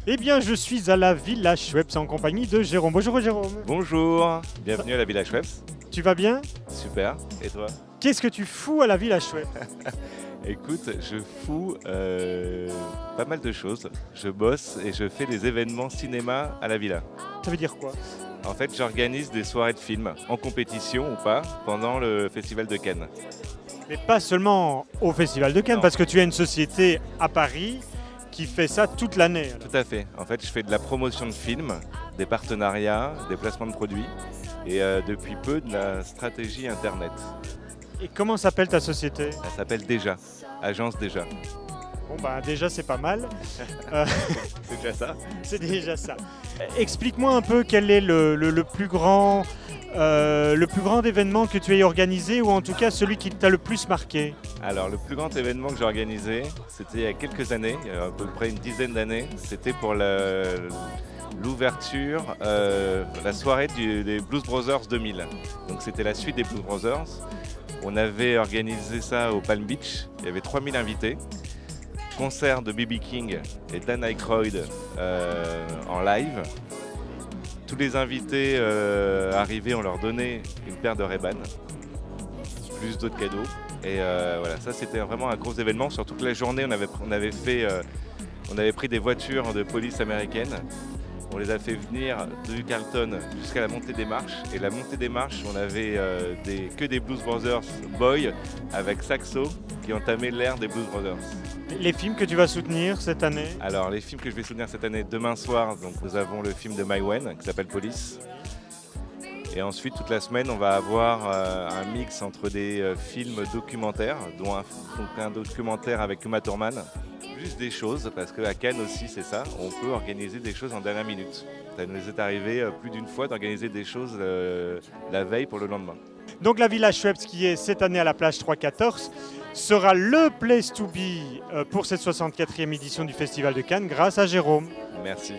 Eh bien, je suis à la Villa Schweppes en compagnie de Jérôme. Bonjour Jérôme. Bonjour, bienvenue à la Villa Schweppes. Tu vas bien? Super, et toi? Qu'est-ce que tu fous à la Villa Schweppes? Écoute, je fous pas mal de choses. Je bosse et je fais des événements cinéma à la Villa. Ça veut dire quoi? En fait, j'organise des soirées de films, en compétition ou pas, pendant le Festival de Cannes. Mais pas seulement au Festival de Cannes, Non. parce que tu as une société à Paris qui fait ça toute l'année. alors. Tout à fait. En fait, je fais de la promotion de films, des partenariats, des placements de produits et depuis peu de la stratégie Internet. Et comment s'appelle ta société? Elle s'appelle Déjà, Agence Déjà. Bon bah déjà c'est pas mal. Euh, C'est déjà ça? c'est déjà ça. Explique-moi un peu quel est le plus grand événement que tu aies organisé, ou en tout cas celui qui t'a le plus marqué. Alors, le plus grand événement que j'ai organisé, c'était il y a quelques années, il y a à peu près une dizaine d'années. C'était pour l'ouverture, la soirée des Blues Brothers 2000. Donc, c'était la suite des Blues Brothers. On avait organisé ça au Palm Beach. Il y avait 3000 invités. Concert de B.B. King et Dan Aykroyd en live. Tous les invités arrivés, on leur donnait une paire de Ray-Ban, plus d'autres cadeaux. Et voilà, ça c'était vraiment un gros événement. Sur toute la journée, on avait pris des voitures de police américaines. On les a fait venir du Carlton jusqu'à la montée des marches. Et la montée des marches, on avait que des Blues Brothers boys avec saxo qui entamaient l'ère des Blues Brothers. Les films que tu vas soutenir cette année? Alors, les films que je vais soutenir cette année, demain soir, donc nous avons le film de Mai Wen qui s'appelle Police. Et ensuite, toute la semaine, on va avoir un mix entre des films documentaires, dont un documentaire avec Uma Thurman. Juste des choses, parce qu'à Cannes aussi, c'est ça, on peut organiser des choses en dernière minute. Ça nous est arrivé plus d'une fois d'organiser des choses la veille pour le lendemain. Donc la Villa Schweppes, qui est cette année à la plage 314, sera le place to be pour cette 64e édition du Festival de Cannes grâce à Jérôme. Merci.